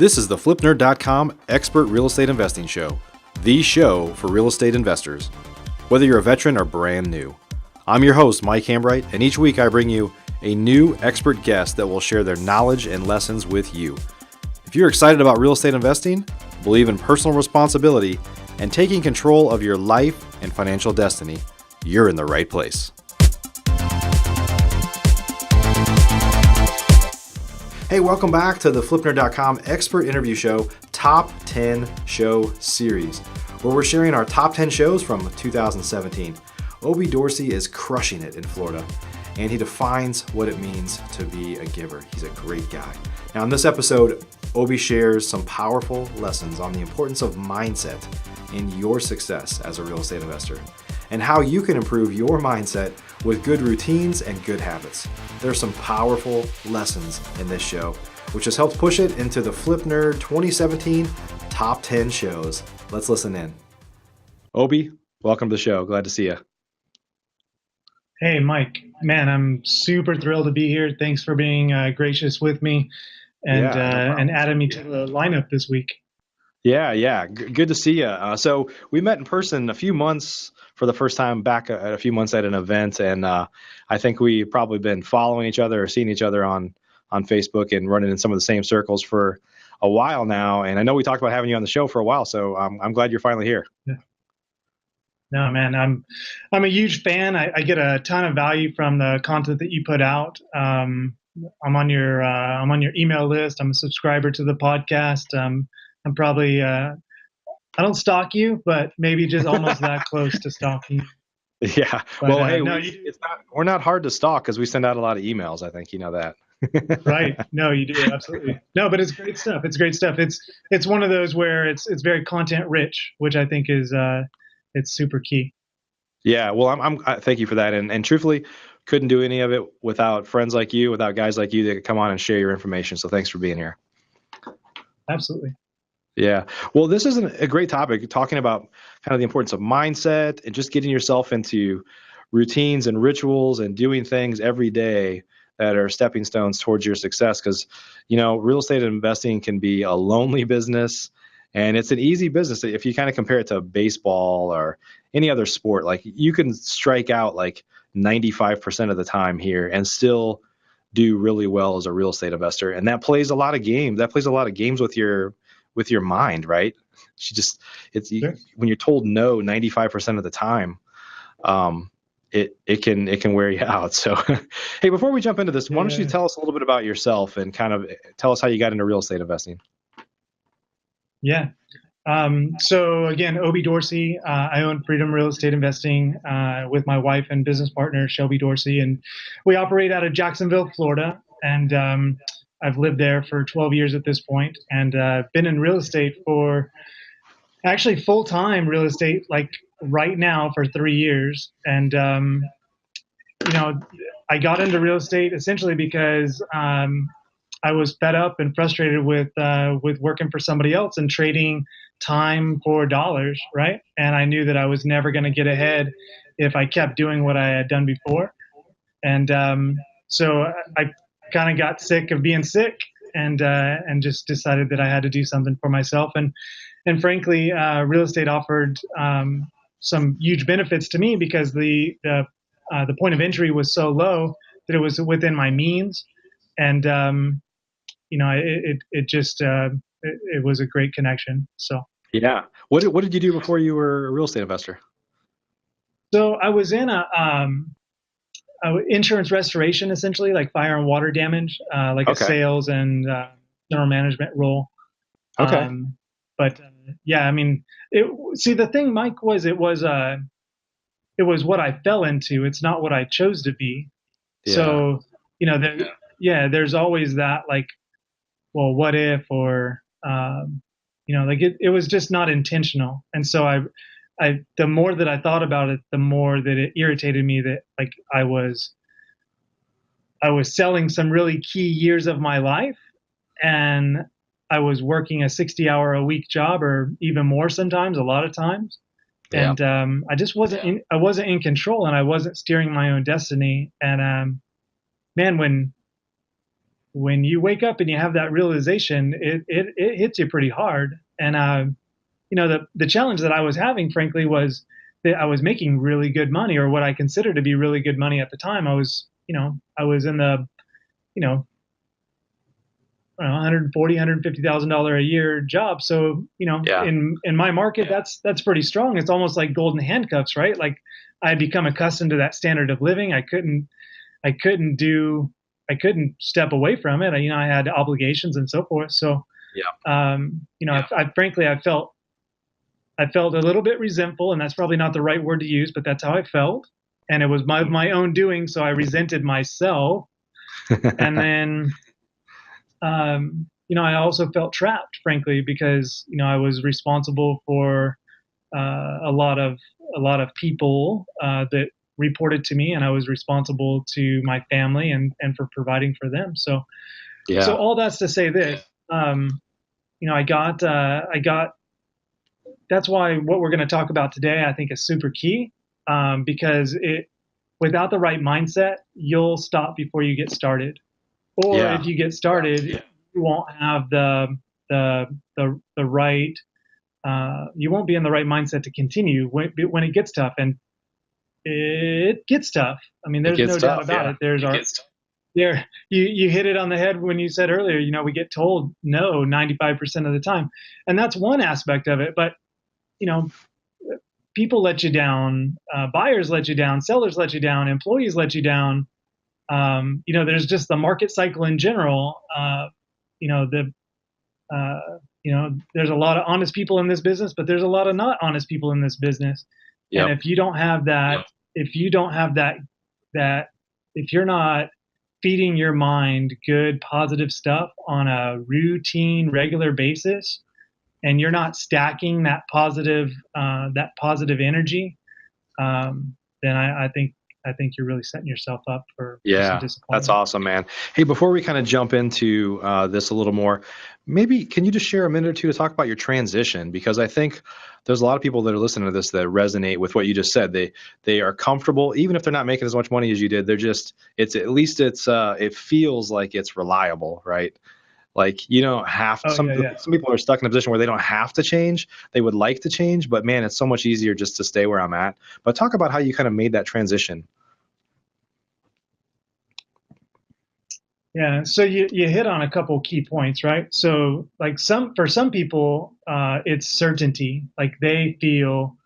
This is the FlipNerd.com Expert Real Estate Investing Show, the show for real estate investors, whether you're a veteran or brand new. I'm your host, Mike Hambright, and each week I bring you a new expert guest that will share their knowledge and lessons with you. If you're excited about real estate investing, believe in personal responsibility, and taking control of your life and financial destiny, you're in the right place. Hey, welcome back to the FlipNerd.com Expert Interview Show Top 10 Show Series, where we're sharing our top 10 shows from 2017. Obi Dorsey is crushing it in Florida, and he defines what it means to be a giver. He's a great guy. Now, in this episode, Obi shares some powerful lessons on the importance of mindset in your success as a real estate investor, and how you can improve your mindset with good routines and good habits. There's some powerful lessons in this show, which has helped push it into the FlipNerd 2017 Top 10 Shows. Let's listen in. Obi, welcome to the show. Glad to see you. Hey, Mike. Man, I'm super thrilled to be here. Thanks for being gracious with me and adding me to the lineup this week. Yeah. Good to see you. So we met in person a few months for the first time back a few months at an event. And I think we've probably been following each other or seeing each other on Facebook and running in some of the same circles for a while now. And I know we talked about having you on the show for a while, so I'm glad you're finally here. Yeah. No, man, I'm a huge fan. I get a ton of value from the content that you put out. I'm on your email list. I'm a subscriber to the podcast. I'm probably I don't stalk you, but maybe just almost that close to stalking. Yeah. But, well, hey, no, we're not hard to stalk because we send out a lot of emails. I think you know that. Right. No, you do. Absolutely. No, but it's great stuff. It's one of those where it's very content rich, which I think is it's super key. Yeah. Well, I thank you for that. And truthfully, couldn't do any of it without friends like you, without guys like you that could come on and share your information. So thanks for being here. Absolutely. Yeah. Well, this is a great topic, talking about kind of the importance of mindset and just getting yourself into routines and rituals and doing things every day that are stepping stones towards your success. Because, real estate investing can be a lonely business, and it's an easy business. If you kind of compare it to baseball or any other sport, like you can strike out like 95% of the time here and still do really well as a real estate investor. And that plays a lot of games. That plays a lot of games with your mind, right? Sure. When you're told no 95% of the time, it can wear you out. So, hey, before we jump into this, why don't you tell us a little bit about yourself and kind of tell us how you got into real estate investing? Yeah. So again, Obi Dorsey, I own Freedom Real Estate Investing with my wife and business partner, Shelby Dorsey, and we operate out of Jacksonville, Florida. And I've lived there for 12 years at this point, and been in real estate for actually full-time real estate, like right now, for 3 years. And, I got into real estate essentially because I was fed up and frustrated with working for somebody else and trading time for dollars, right? And I knew that I was never going to get ahead if I kept doing what I had done before. And so I kind of got sick of being sick and just decided that I had to do something for myself. And frankly, real estate offered some huge benefits to me because the point of entry was so low that it was within my means. And it was a great connection. So yeah, what did you do before you were a real estate investor? So I was in a insurance restoration, essentially, like fire and water damage, a sales and general management role. Okay. The thing, Mike, was it was what I fell into. It's not what I chose to be. Yeah. So there's always that, like, well, what if, or it was just not intentional. And so I the more that I thought about it, the more that it irritated me that, like, I was selling some really key years of my life, and I was working a 60-hour-a-week job, or even more sometimes, a lot of times. Yeah. And I just wasn't in control, and I wasn't steering my own destiny. And man, when when you wake up and you have that realization, it hits you pretty hard. And the challenge that I was having, frankly, was that I was making really good money, or what I considered to be really good money at the time. I was in the, you know, I don't know, 140, $150,000 a year job. So, Yeah. in my market, that's pretty strong. It's almost like golden handcuffs, right? Like I had become accustomed to that standard of living. I couldn't step away from it. I had obligations and so forth. So, Yeah. frankly, I felt a little bit resentful, and that's probably not the right word to use, but that's how I felt. And it was my own doing. So I resented myself. And then, I also felt trapped, frankly, because, I was responsible for, a lot of people, that reported to me, and I was responsible to my family and for providing for them. So, Yeah. so all that's to say this, I got, that's why what we're going to talk about today, I think, is super key, because without the right mindset, you'll stop before you get started, or Yeah. if you get started, you won't have the right, you won't be in the right mindset to continue when it gets tough, and it gets tough. I mean, there's no doubt about it. You hit it on the head when you said earlier, we get told no 95% of the time, and that's one aspect of it. But people let you down, buyers let you down, sellers let you down, employees let you down. There's just the market cycle in general. There's a lot of honest people in this business, but there's a lot of not honest people in this business. Yep. And if you don't have that, if you're not feeding your mind good, positive stuff on a routine, regular basis, and you're not stacking that positive energy, then I think you're really setting yourself up for some disappointment. That's awesome, man. Hey, before we kind of jump into this a little more, maybe can you just share a minute or two to talk about your transition? Because I think there's a lot of people that are listening to this that resonate with what you just said. They are comfortable, even if they're not making as much money as you did. It feels like it's reliable, right? Like you don't have to. Some people are stuck in a position where they don't have to change. They would like to change, but man, it's so much easier just to stay where I'm at. But talk about how you kind of made that transition. Yeah, so you hit on a couple key points, right? So like for some people, it's certainty. Like they feel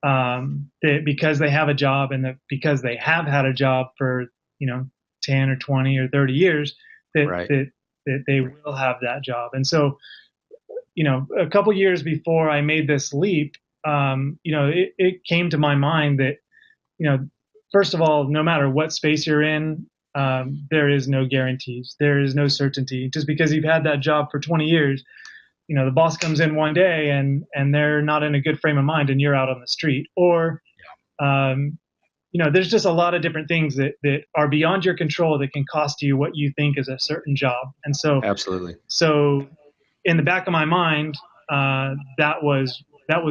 that because they have a job, and that because they have had a job for 10 or 20 or 30 years, that they will have that job. And so a couple years before I made this leap, it came to my mind that first of all, no matter what space you're in, there is no guarantees. There is no certainty. Just because you've had that job for 20 years, the boss comes in one day and they're not in a good frame of mind, and you're out on the street. Or, there's just a lot of different things that are beyond your control that can cost you what you think is a certain job. And so, absolutely. So, in the back of my mind, that was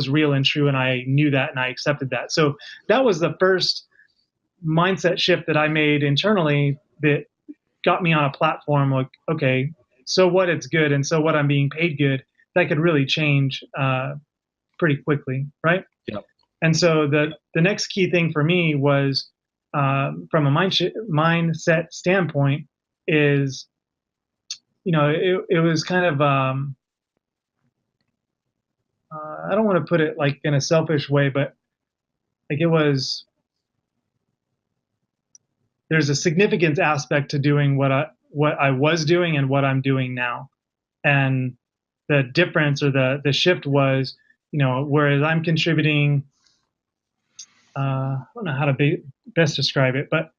real and true, and I knew that, and I accepted that. So that was the first mindset shift that I made internally that got me on a platform like, okay, so what, it's good, and so what, I'm being paid good. That could really change pretty quickly, right? Yep. And so the next key thing for me was, from a mindset standpoint, is it was kind of I don't want to put it like in a selfish way, but like there's a significance aspect to doing what I was doing and what I'm doing now. And the difference, or the shift was, whereas I'm contributing, I don't know how to best describe it, but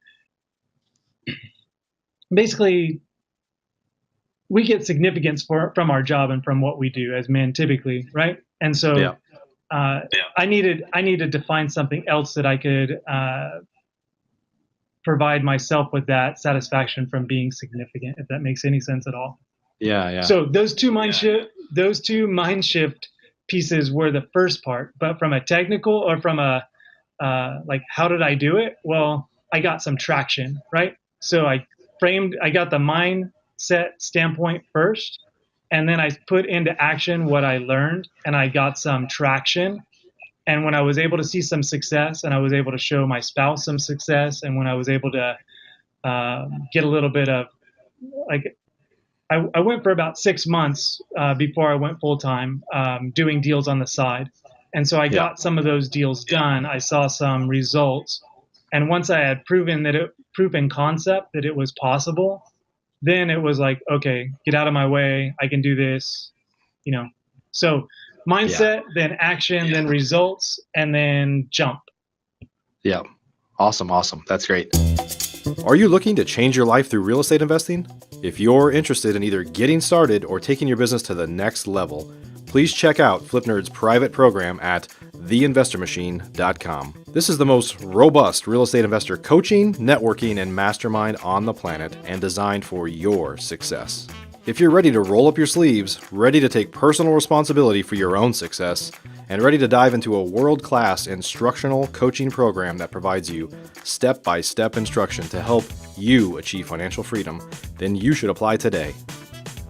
basically we get significance from our job and from what we do as men typically, right? And so I needed to find something else that I could provide myself with that satisfaction from being significant, if that makes any sense at all. Yeah. So those two mind shift pieces were the first part. But from a technical, or from a like, how did I do it? Well, I got some traction, right? So I got the mind mindset standpoint first, and then I put into action what I learned, and I got some traction. And when I was able to see some success, and I was able to show my spouse some success, and when I was able to get a little bit of like, I went for about 6 months before I went full time doing deals on the side. And so I Yeah. got some of those deals done. I saw some results. And once I had proven concept that it was possible, then it was like, okay, get out of my way. I can do this, you know. So mindset, then action, then results, and then jump. Yeah. Awesome. That's great. Are you looking to change your life through real estate investing? If you're interested in either getting started or taking your business to the next level, please check out FlipNerd's private program at theinvestormachine.com. This is the most robust real estate investor coaching, networking, and mastermind on the planet, and designed for your success. If you're ready to roll up your sleeves, ready to take personal responsibility for your own success, and ready to dive into a world-class instructional coaching program that provides you step-by-step instruction to help you achieve financial freedom, then you should apply today.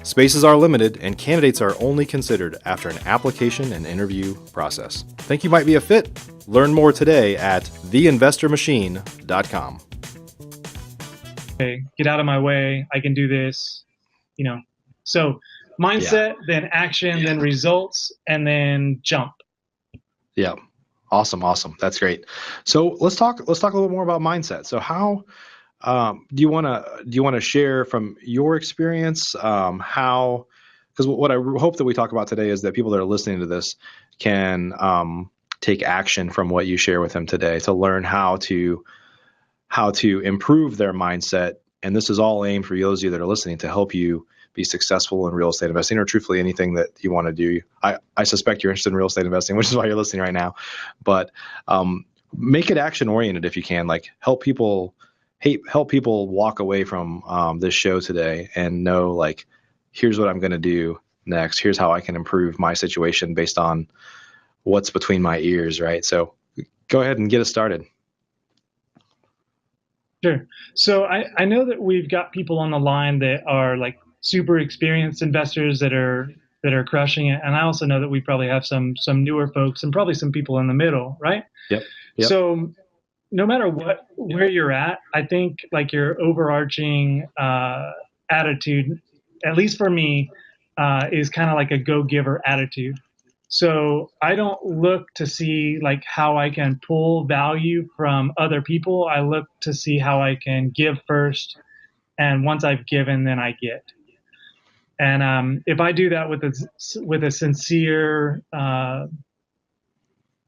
Spaces are limited, and candidates are only considered after an application and interview process. Think you might be a fit? Learn more today at theinvestormachine.com. Okay, get out of my way. I can do this, you know. So mindset, then action, then results, and then jump. Yeah. Awesome. That's great. So let's talk a little more about mindset. So how do you want to share from your experience how, because what I hope that we talk about today is that people that are listening to this can take action from what you share with them today to learn how to improve their mindset. And this is all aimed for those of you that are listening to help you be successful in real estate investing, or truthfully anything that you want to do. I suspect you're interested in real estate investing, which is why you're listening right now. But make it action oriented if you can. Like help people walk away from this show today and know, like, here's what I'm going to do next. Here's how I can improve my situation based on what's between my ears, right? So go ahead and get us started. Sure. So I know that we've got people on the line that are like super experienced investors that are crushing it, and I also know that we probably have some newer folks and probably some people in the middle, right? Yep. So no matter where you're at, I think like your overarching attitude, at least for me, is kind of like a go-giver attitude. So I don't look to see like how I can pull value from other people. I look to see how I can give first, and once I've given, then I get. And if I do that with a sincere, I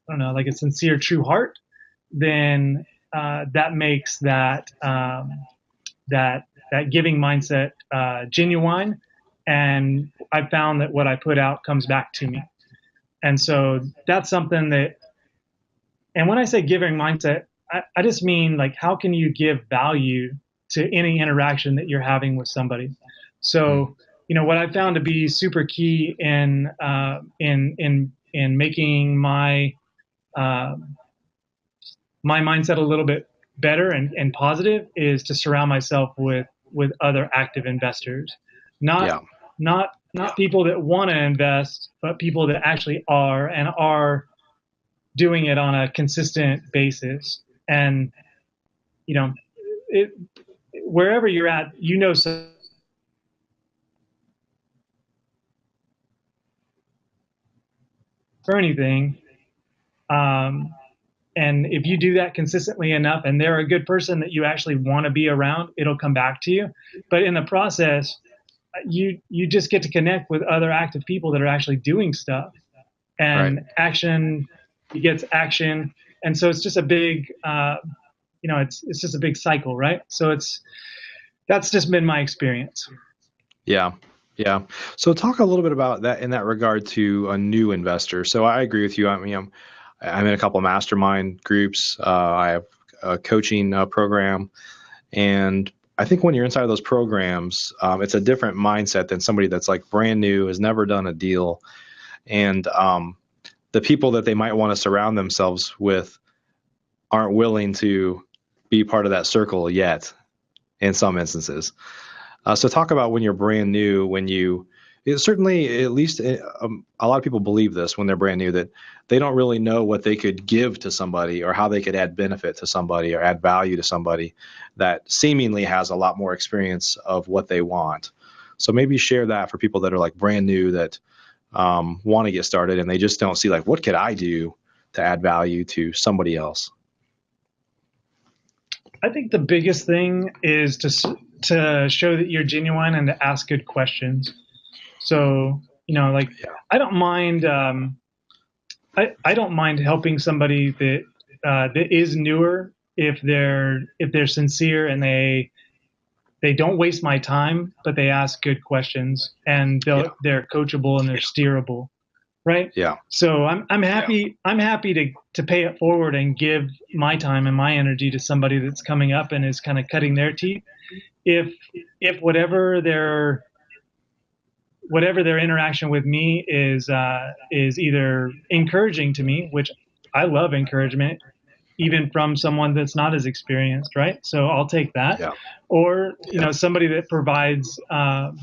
don't know, like a sincere, true heart, then that makes that giving mindset genuine. And I found that what I put out comes back to me. And so that's something that, and when I say giving mindset, I just mean like, how can you give value to any interaction that you're having with somebody? So, you know, what I found to be super key in making my mindset a little bit better and positive is to surround myself with other active investors, not people that want to invest, but people that actually are doing it on a consistent basis. And, you know, wherever you're at, you know, so for anything. And if you do that consistently enough and they're a good person that you actually want to be around, it'll come back to you. But in the process, you just get to connect with other active people that are actually doing stuff, and action begets action. And so it's just a big, it's just a big cycle, right? So that's just been my experience. Yeah. So talk a little bit about that in that regard to a new investor. So I agree with you. I mean, I'm in a couple of mastermind groups. I have a coaching program, and I think when you're inside of those programs, it's a different mindset than somebody that's like brand new, has never done a deal. And the people that they might want to surround themselves with aren't willing to be part of that circle yet in some instances. So talk about when you're brand new, certainly, at least a lot of people believe this when they're brand new, that they don't really know what they could give to somebody or how they could add benefit to somebody or add value to somebody that seemingly has a lot more experience of what they want. So maybe share that for people that are like brand new that want to get started and they just don't see like, what could I do to add value to somebody else? I think the biggest thing is to show that you're genuine and to ask good questions. So, like, I don't mind. I don't mind helping somebody that is newer if they're sincere and they don't waste my time, but they ask good questions and they're coachable and they're steerable, right? Yeah. So I'm happy to pay it forward and give my time and my energy to somebody that's coming up and is kind of cutting their teeth. If whatever their interaction with me is either encouraging to me, which I love encouragement, even from someone that's not as experienced, right? So I'll take that. Yeah. Or somebody that provides, like,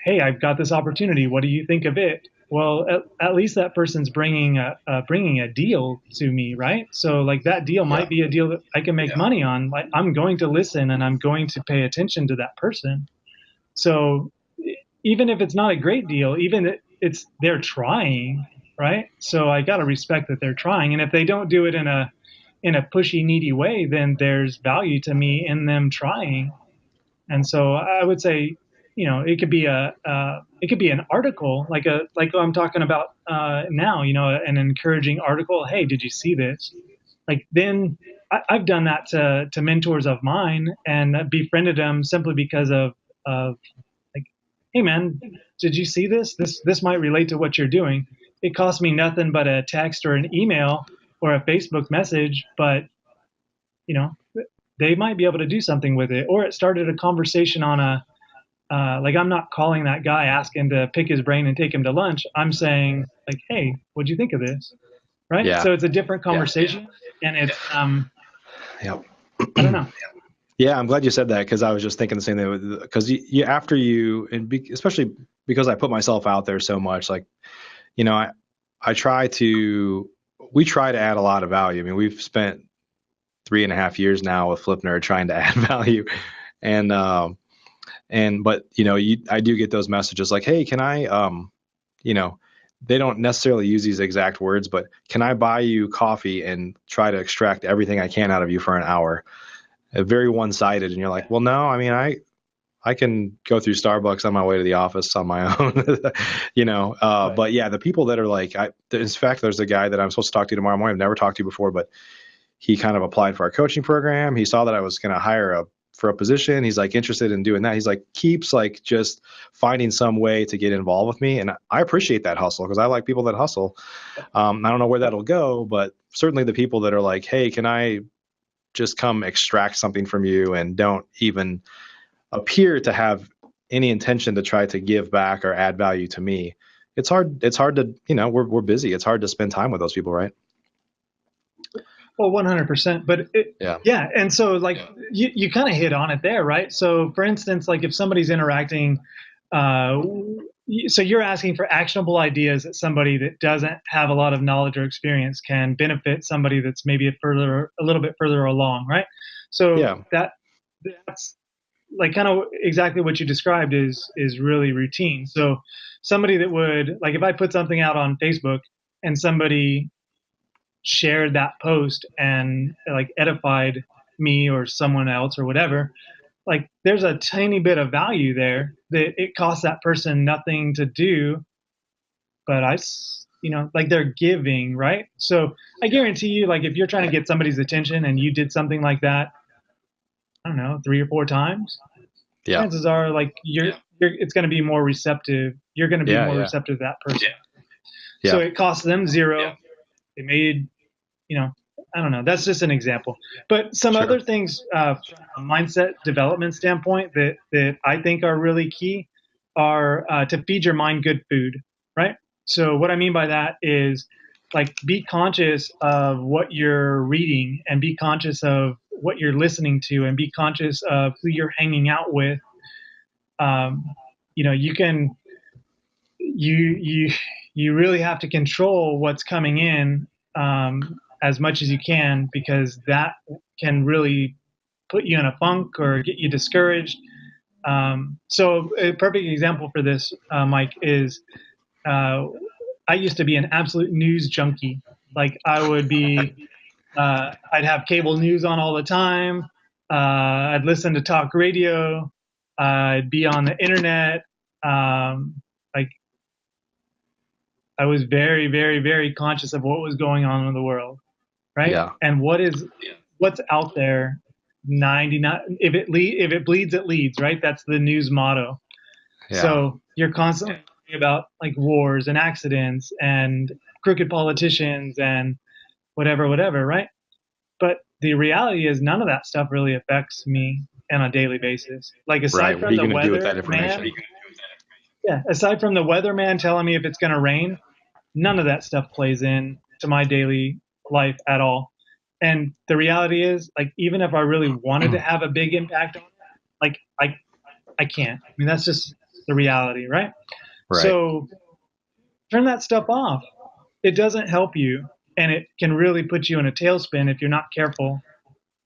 hey, I've got this opportunity. What do you think of it? Well, at least that person's bringing a deal to me, right? So like that deal might be a deal that I can make money on. Like I'm going to listen and I'm going to pay attention to that person. So even if it's not a great deal, even they're trying, right? So I got to respect that they're trying. And if they don't do it in a pushy, needy way, then there's value to me in them trying. And so I would say, it could be an article like I'm talking about now, an encouraging article. Hey, did you see this? Like then I've done that to mentors of mine and befriended them simply because of like, hey man, did you see this? This might relate to what you're doing. It cost me nothing but a text or an email or a Facebook message, but they might be able to do something with it. Or it started a conversation on like I'm not calling that guy asking to pick his brain and take him to lunch. I'm saying like, hey, what'd you think of this? Right. Yeah. So it's a different conversation and it's, I don't know. Yeah, I'm glad you said that because I was just thinking the same thing. Because especially because I put myself out there so much, like, we try to add a lot of value. I mean, we've spent 3.5 years now with FlipNerd trying to add value, but I do get those messages like, hey, can I, they don't necessarily use these exact words, but can I buy you coffee and try to extract everything I can out of you for an hour? Very one-sided, and you're like, well, no, I mean, I can go through Starbucks on my way to the office on my own, right. But yeah, the people that are like, in fact, there's a guy that I'm supposed to talk to tomorrow morning. I've never talked to before, but he kind of applied for our coaching program. He saw that I was going to hire for a position. He's like interested in doing that. He's like, keeps like just finding some way to get involved with me. And I appreciate that hustle because I like people that hustle. I don't know where that'll go, but certainly the people that are like, hey, can I just come extract something from you and don't even appear to have any intention to try to give back or add value to me. It's hard to, we're busy. It's hard to spend time with those people, right? Well, 100%. But yeah. And so like you kind of hit on it there, right? So for instance, like if somebody's interacting, so you're asking for actionable ideas that somebody that doesn't have a lot of knowledge or experience can benefit somebody that's maybe a little bit further along, right? So that's like kind of exactly what you described is really routine. So somebody that would, like if I put something out on Facebook and somebody shared that post and like edified me or someone else or whatever, like there's a tiny bit of value there that it costs that person nothing to do, but like they're giving, right? So I guarantee you, like if you're trying to get somebody's attention and you did something like that, I don't know, 3 or 4 times, chances are like it's going to be more receptive. You're going to be more receptive to that person. So it costs them 0. They made, I don't know. That's just an example. But some other things from a mindset development standpoint that I think are really key are to feed your mind good food, right? So what I mean by that is like be conscious of what you're reading and be conscious of what you're listening to, and be conscious of who you're hanging out with. You really have to control what's coming in as much as you can, because that can really put you in a funk or get you discouraged. So a perfect example for this, Mike, is I used to be an absolute news junkie. Like I would be, I'd have cable news on all the time. I'd listen to talk radio. I'd be on the internet. Like I was very, very, very conscious of what was going on in the world, right? Yeah. And what's out there. 99. If it bleeds, it leads, right? That's the news motto. Yeah. So you're constantly thinking about like wars and accidents and crooked politicians and whatever, right? But the reality is none of that stuff really affects me on a daily basis. Like aside Right. What are from you the going to do with that weather man, information? aside from the weatherman telling me if it's going to rain, none of that stuff plays in to my daily life at all. And the reality is, like, even if I really wanted to have a big impact on it, like I can't. I mean, that's just the reality, right? Right. So turn that stuff off. It doesn't help you, and it can really put you in a tailspin if you're not careful.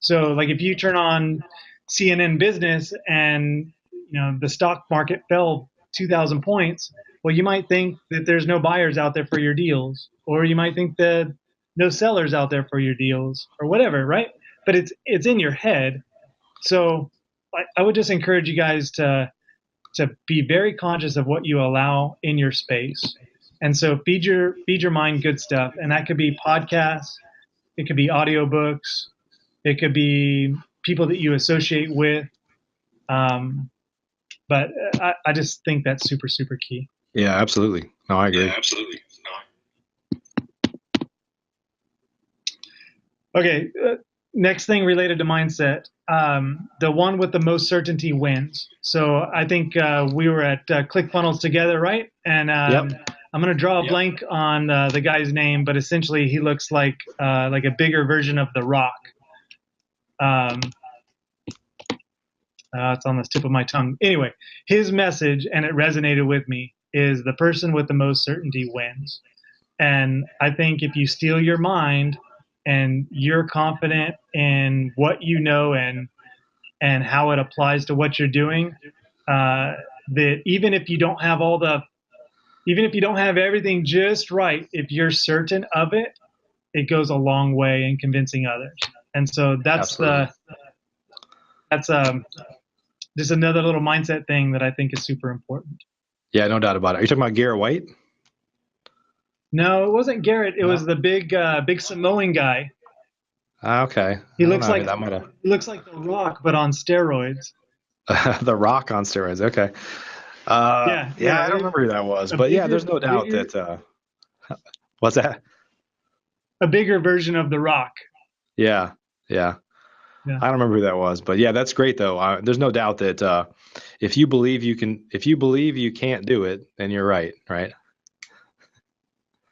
So, like, if you turn on CNN Business and the stock market fell 2,000 points, well, you might think that there's no buyers out there for your deals, or you might think that no sellers out there for your deals, or whatever, right? But it's in your head. So I would just encourage you guys to be very conscious of what you allow in your space. And so feed your mind good stuff. And that could be podcasts, it could be audiobooks, it could be people that you associate with. But I just think that's super, super key. Yeah, absolutely. No, I agree. Yeah, absolutely. Okay, next thing related to mindset, the one with the most certainty wins. So I think we were at ClickFunnels together, right? And Yep. I'm going to draw a blank on the guy's name, but essentially he looks like a bigger version of The Rock. It's on the tip of my tongue. Anyway, his message, and it resonated with me, is the person with the most certainty wins. And I think if you steal your mind and you're confident in what you know and how it applies to what you're doing, that even if you don't have everything just right, if you're certain of it, it goes a long way in convincing others. And so that's just another little mindset thing that I think is super important. Yeah, no doubt about it. Are you talking about Garrett White? No, it wasn't Garrett. It was the big Samoan guy. Okay. He looks like He looks like The Rock, but on steroids. The Rock on steroids. Okay. Yeah, I don't remember who that was, but yeah, there's no doubt that. What's that? A bigger version of The Rock. Yeah. I don't remember who that was, but yeah, that's great though. There's no doubt that if you believe you can't do it, then you're right.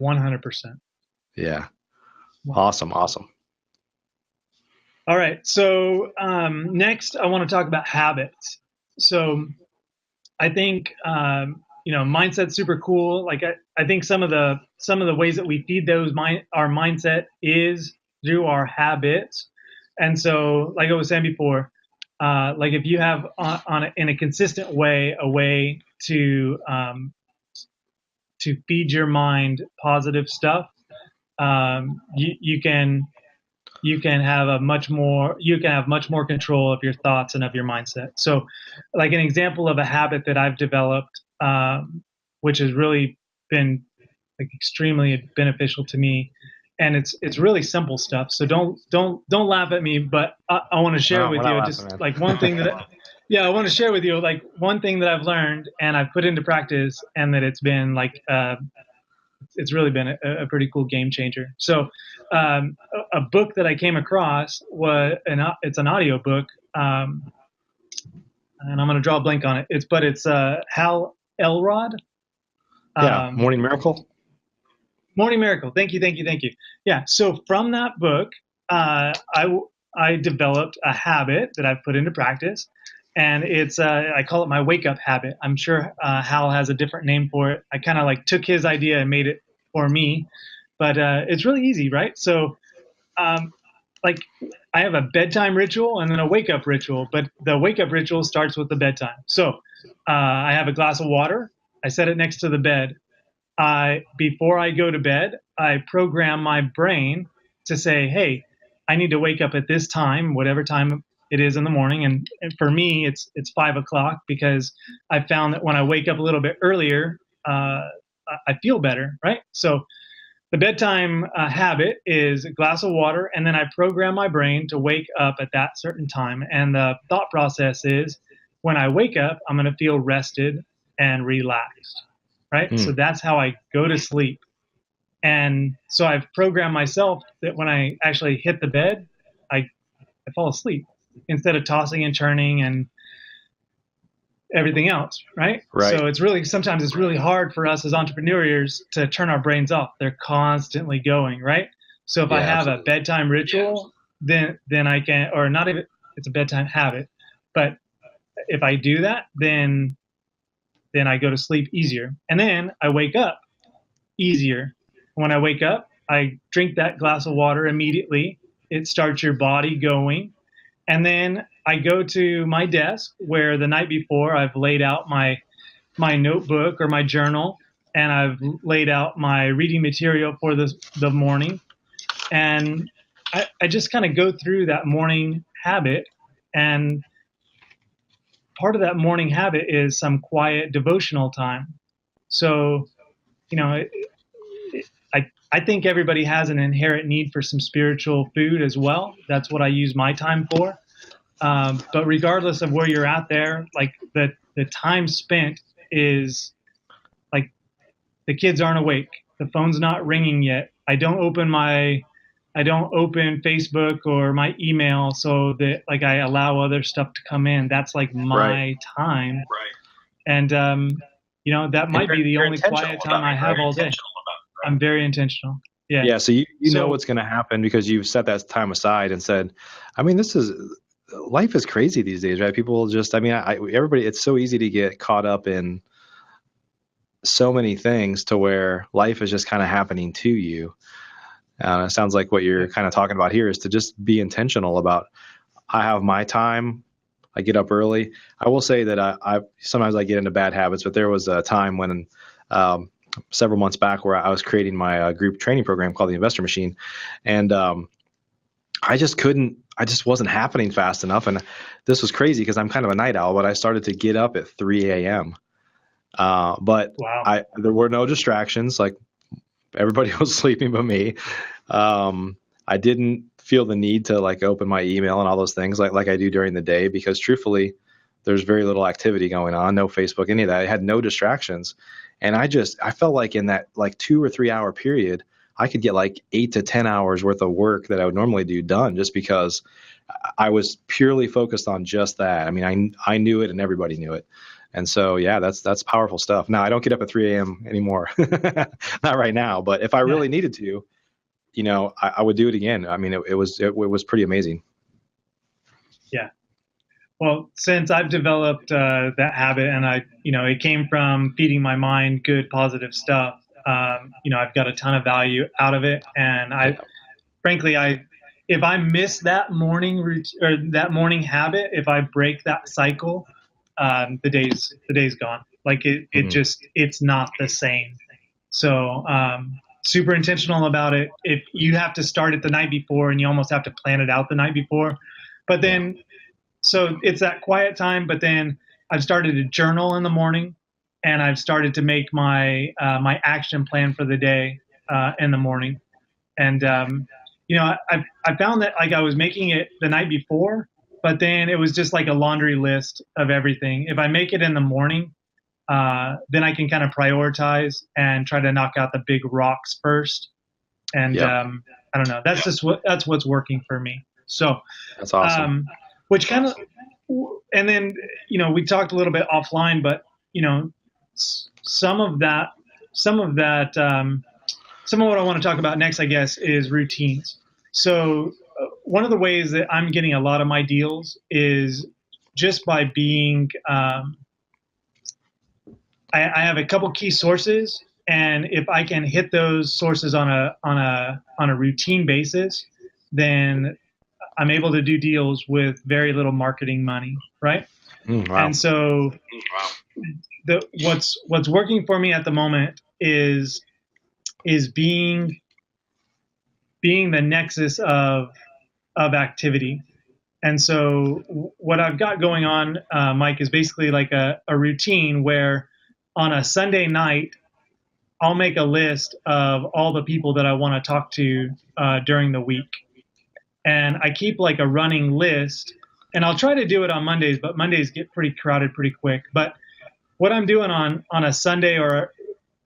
100%. Yeah. Wow. Awesome. All right. So next, I want to talk about habits. So I think mindset's super cool. Like I think some of the ways that we feed our mindset is through our habits. And so, like I was saying before, like if you have in a consistent way a way to feed your mind positive stuff, you can have much more control of your thoughts and of your mindset. So, like an example of a habit that I've developed, which has really been like extremely beneficial to me. And it's really simple stuff. So don't laugh at me, but I want to share with you just like one thing that I want to share with you, like one thing that I've learned and I've put into practice, and that it's been like it's really been a pretty cool game changer. So a book that I came across it's an audio book, and I'm going to draw a blank on it. It's Hal Elrod. Morning Miracle. Morning Miracle. Thank you. Yeah. So from that book, I I developed a habit that I've put into practice, and it's I call it my wake up habit. I'm sure Hal has a different name for it. I kind of like took his idea and made it for me, but it's really easy, right? So, um, like I have a bedtime ritual and then a wake up ritual, but the wake up ritual starts with the bedtime. So, I have a glass of water. I set it next to the bed. Before I go to bed, I program my brain to say, "Hey, I need to wake up at this time, whatever time it is in the morning." And for me, it's 5 o'clock because I found that when I wake up a little bit earlier, I feel better, right? So the bedtime habit is a glass of water, and then I program my brain to wake up at that certain time. And the thought process is, when I wake up, I'm going to feel rested and relaxed, right? So that's how I go to sleep. And so I've programmed myself that when I actually hit the bed, I fall asleep instead of tossing and turning and everything else, right? Right. So sometimes it's really hard for us as entrepreneurs to turn our brains off. They're constantly going, right? So if I have a bedtime ritual, then I can, or not even, it's a bedtime habit, but if I do that, then I go to sleep easier. And then I wake up easier. When I wake up, I drink that glass of water immediately. It starts your body going. And then I go to my desk where the night before I've laid out my notebook or my journal, and I've laid out my reading material for the morning. And I just kind of go through that morning habit. And part of that morning habit is some quiet devotional time. So, I think everybody has an inherent need for some spiritual food as well. That's what I use my time for. But regardless of where you're at there, like the time spent is like the kids aren't awake. The phone's not ringing yet. I don't open Facebook or my email so that like I allow other stuff to come in. That's like my time. Right. And, that might be the only quiet time I have all day. I'm very intentional. Yeah. Yeah. So you know what's going to happen because you've set that time aside and said, I mean, life is crazy these days, right? People just, everybody, it's so easy to get caught up in so many things to where life is just kind of happening to you. It sounds like what you're kind of talking about here is to just be intentional about, I have my time. I get up early. I will say that I sometimes I get into bad habits, but there was a time when, several months back where I was creating my group training program called the Investor Machine. And I just wasn't happening fast enough. And this was crazy because I'm kind of a night owl, but I started to get up at 3 a.m. But wow. There were no distractions. Like everybody was sleeping but me. I didn't feel the need to like open my email and all those things like I do during the day, because truthfully, there's very little activity going on, no Facebook, any of that. I had no distractions. And I felt like in that like 2 or 3 hour period, I could get like 8 to 10 hours worth of work that I would normally do done just because I was purely focused on just that. I mean, I knew it and everybody knew it. And so, yeah, that's powerful stuff. Now I don't get up at 3 a.m. anymore, not right now, but if I really needed to, I would do it again. I mean, it was pretty amazing. Yeah. Well, since I've developed that habit, and it came from feeding my mind good, positive stuff. I've got a ton of value out of it, and frankly, if I miss that morning or that morning habit, if I break that cycle, the day's gone. Like it's not the same. So, super intentional about it. If you have to start it the night before, and you almost have to plan it out the night before, but then. So it's that quiet time, but then I've started to journal in the morning, and I've started to make my my action plan for the day in the morning. And I found that like I was making it the night before, but then it was just like a laundry list of everything. If I make it in the morning, then I can kind of prioritize and try to knock out the big rocks first. And I don't know. That's what's working for me. So that's awesome. Which kind of, and then, we talked a little bit offline, but, some of what I want to talk about next, I guess, is routines. So one of the ways that I'm getting a lot of my deals is just by being, I have a couple key sources, and if I can hit those sources on a routine basis, then I'm able to do deals with very little marketing money, right? Wow. And so what's working for me at the moment is being the nexus of activity. And so what I've got going on, Mike, is basically like a routine where on a Sunday night, I'll make a list of all the people that I want to talk to during the week. And I keep like a running list, and I'll try to do it on Mondays, but Mondays get pretty crowded pretty quick. But what I'm doing on a Sunday, or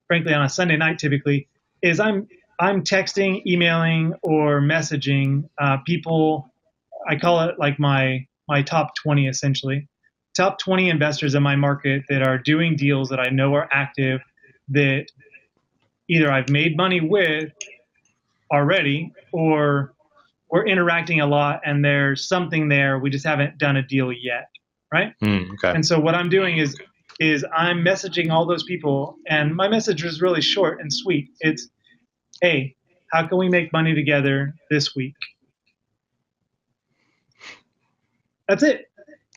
frankly on a Sunday night typically, is I'm texting, emailing, or messaging people. I call it like my top 20, essentially. Top 20 investors in my market that are doing deals that I know are active, that either I've made money with already, or we're interacting a lot and there's something there. We just haven't done a deal yet, right? Okay. And so what I'm doing is I'm messaging all those people, and my message is really short and sweet. It's, hey, how can we make money together this week? That's it.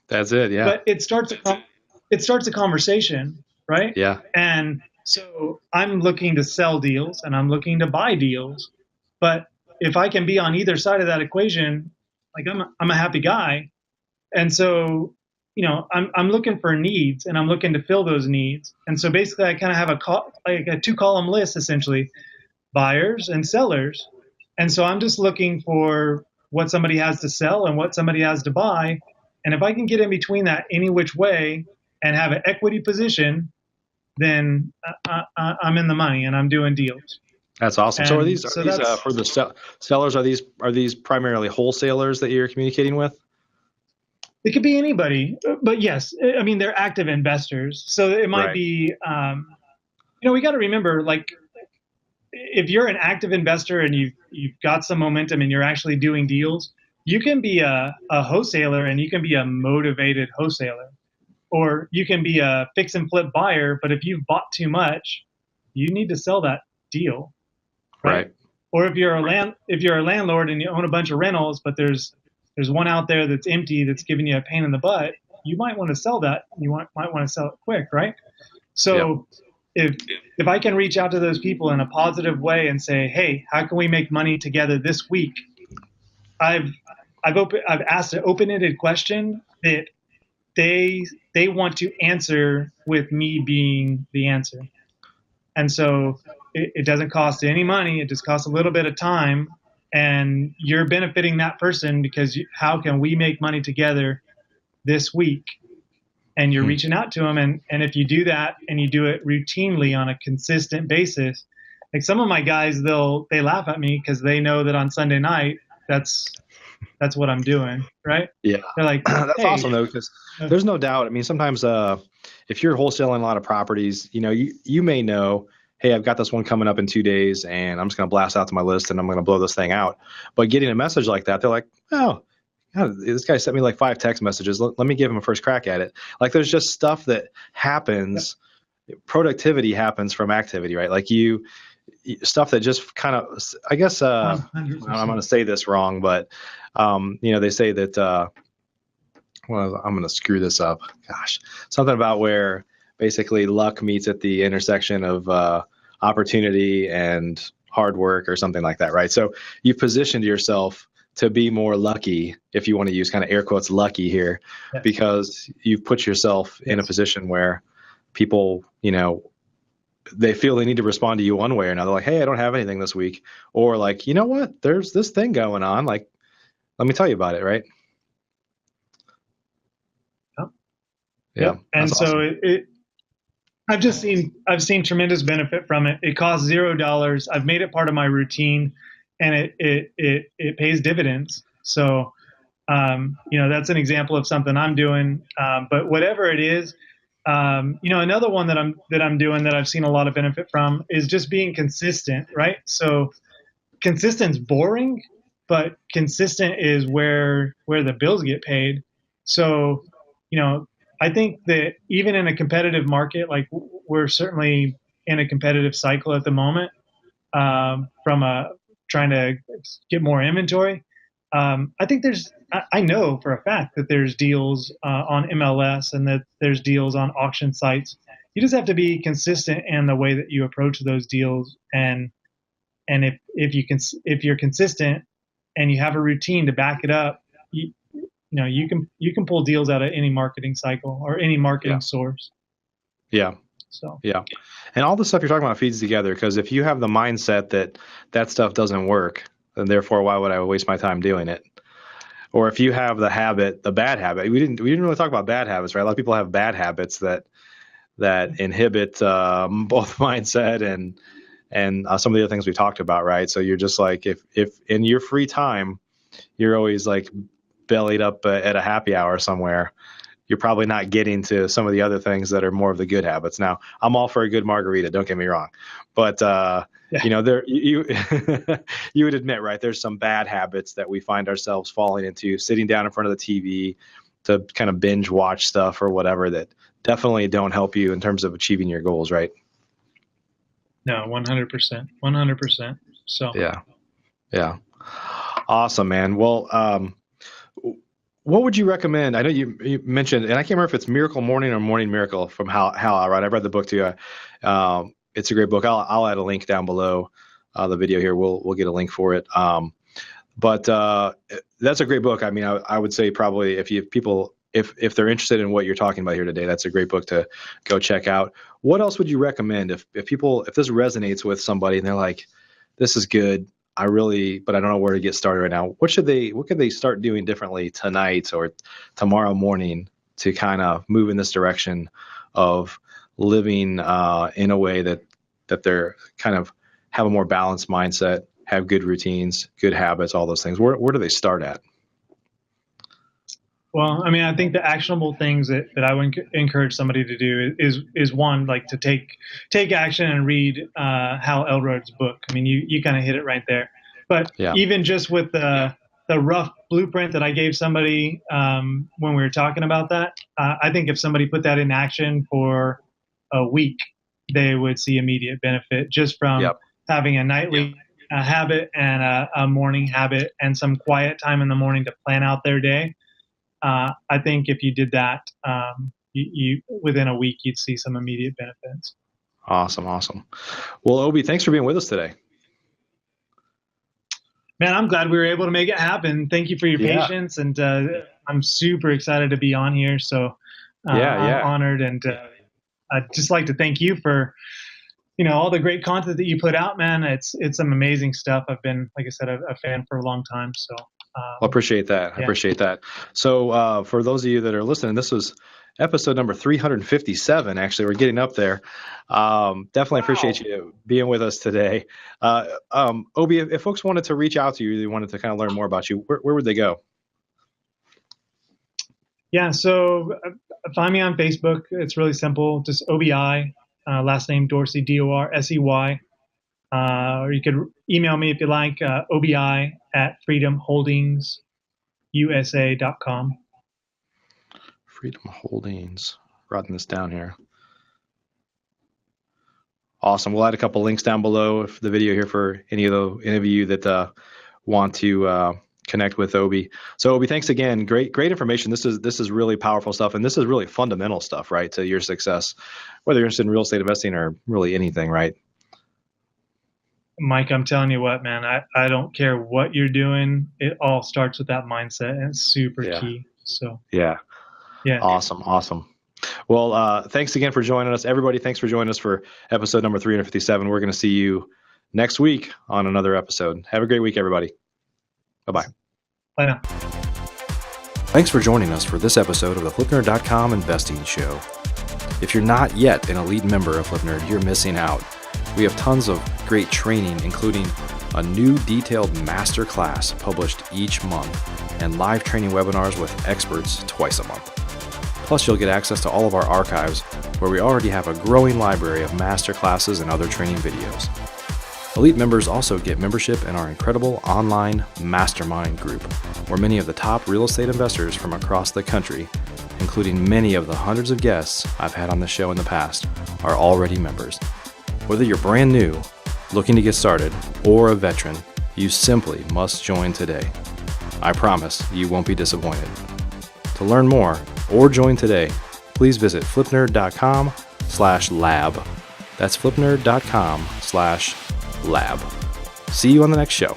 That's it. Yeah. But it starts a conversation, right? Yeah. And so I'm looking to sell deals and I'm looking to buy deals, but if I can be on either side of that equation, like I'm a happy guy. And so, I'm looking for needs, and I'm looking to fill those needs. And so basically I kind of have a 2-column list, essentially, buyers and sellers. And so I'm just looking for what somebody has to sell and what somebody has to buy. And if I can get in between that any which way and have an equity position, then I'm in the money and I'm doing deals. That's awesome. So are these for the sellers? Are these primarily wholesalers that you're communicating with? It could be anybody, but yes, I mean, they're active investors. So it might be, we got to remember, like, if you're an active investor and you've got some momentum and you're actually doing deals, you can be a wholesaler and you can be a motivated wholesaler, or you can be a fix and flip buyer. But if you've bought too much, you need to sell that deal. Right. Or if you're a landlord and you own a bunch of rentals, but there's one out there that's empty, that's giving you a pain in the butt, you might want to sell that. You might want to sell it quick, right? So if I can reach out to those people in a positive way and say, hey, how can we make money together this week? I've asked an open-ended question that they want to answer with me being the answer. And so it doesn't cost any money. It just costs a little bit of time, and you're benefiting that person because how can we make money together this week? And you're reaching out to them. And if you do that and you do it routinely on a consistent basis, like some of my guys, they laugh at me because they know that on Sunday night, that's what I'm doing. Right. Yeah. They're like, that's hey, awesome though, because there's no doubt. I mean, sometimes if you're wholesaling a lot of properties, you may know, hey, I've got this one coming up in 2 days and I'm just going to blast out to my list and I'm going to blow this thing out. But getting a message like that, they're like, oh, God, this guy sent me like 5 text messages. Let me give him a first crack at it. Like there's just stuff that happens. Productivity happens from activity, right? Like stuff that just kind of, I guess, I'm going to say this wrong, but, they say that, well, I'm going to screw this up. Gosh, something about where basically luck meets at the intersection of opportunity and hard work or something like that, right? So you've positioned yourself to be more lucky, if you want to use kind of air quotes lucky here, because you've put yourself in a position where people, they feel they need to respond to you one way or another, like, hey, I don't have anything this week. Or like, you know what, there's this thing going on. Like, let me tell you about it, right? Yeah. And so awesome. I've seen tremendous benefit from it. It costs $0. I've made it part of my routine, and it pays dividends. So, that's an example of something I'm doing. But whatever it is, another one that I'm doing that I've seen a lot of benefit from is just being consistent, right? So consistent's boring, but consistent is where the bills get paid. So, I think that even in a competitive market, like we're certainly in a competitive cycle at the moment, trying to get more inventory. I think I know for a fact that there's deals on MLS and that there's deals on auction sites. You just have to be consistent in the way that you approach those deals, and if you're consistent and you have a routine to back it up, you can pull deals out of any marketing cycle or any marketing source. Yeah. So yeah, and all the stuff you're talking about feeds together, because if you have the mindset that stuff doesn't work, then therefore why would I waste my time doing it? Or if you have the bad habit, we didn't really talk about bad habits, right? A lot of people have bad habits that inhibit both mindset and some of the other things we talked about, right? So you're just like, if in your free time you're always like bellied up at a happy hour somewhere, you're probably not getting to some of the other things that are more of the good habits. Now, I'm all for a good margarita, don't get me wrong, but there you you would admit, right? There's some bad habits that we find ourselves falling into, sitting down in front of the TV to kind of binge watch stuff or whatever, that definitely don't help you in terms of achieving your goals, right? No, 100%. So yeah, awesome, man. Well, what would you recommend? I know you mentioned, and I can't remember if it's Miracle Morning or Morning Miracle from Hal, right? I've read the book too. It's a great book. I'll add a link down below the video here. We'll get a link for it. But that's a great book. I mean, I would say probably if they're interested in what you're talking about here today, that's a great book to go check out. What else would you recommend if this resonates with somebody and they're like, this is good, but I don't know where to get started right now. What could they start doing differently tonight or tomorrow morning to kind of move in this direction of living in a way that they're kind of have a more balanced mindset, have good routines, good habits, all those things? Where do they start at? Well, I mean, I think the actionable things that I would encourage somebody to do is one, like to take action and read Hal Elrod's book. I mean, you kind of hit it right there. But even just with the rough blueprint that I gave somebody when we were talking about that, I think if somebody put that in action for a week, they would see immediate benefit just from having a nightly habit and a morning habit and some quiet time in the morning to plan out their day. I think if you did that, you within a week, you'd see some immediate benefits. Awesome. Well, Obi, thanks for being with us today. Man, I'm glad we were able to make it happen. Thank you for your patience, and I'm super excited to be on here. So I'm honored, and I'd just like to thank you for all the great content that you put out, man. It's some amazing stuff. I've been, like I said, a fan for a long time. So. I appreciate that. I appreciate that. So for those of you that are listening, this was episode number 357. Actually, we're getting up there. Definitely appreciate you being with us today. Obi, if folks wanted to reach out to you, they wanted to kind of learn more about you, where would they go? Yeah, so find me on Facebook. It's really simple. Just OBI, last name Dorsey, Dorsey. Or you could email me if you like, obi@freedomholdingsusa.com. Freedom Holdings. Writing this down here. Awesome. We'll add a couple links down below for the video here for any of you that want to connect with Obi. So Obi, thanks again. Great information. This is really powerful stuff, and this is really fundamental stuff, right, to your success, whether you're interested in real estate investing or really anything, right? Mike, I'm telling you what, man, I don't care what you're doing. It all starts with that mindset, and it's super key. So yeah. Awesome. Well, thanks again for joining us. Everybody, thanks for joining us for episode number 357. We're going to see you next week on another episode. Have a great week, everybody. Bye-bye. Bye now. Thanks for joining us for this episode of the FlipNerd.com Investing Show. If you're not yet an elite member of FlipNerd, you're missing out. We have tons of great training, including a new detailed master class published each month and live training webinars with experts twice a month. Plus, you'll get access to all of our archives, where we already have a growing library of master classes and other training videos. Elite members also get membership in our incredible online Mastermind group, where many of the top real estate investors from across the country, including many of the hundreds of guests I've had on the show in the past, are already members. Whether you're brand new, looking to get started, or a veteran, you simply must join today. I promise you won't be disappointed. To learn more or join today, please visit flipnerd.com/lab. That's flipnerd.com/lab. See you on the next show.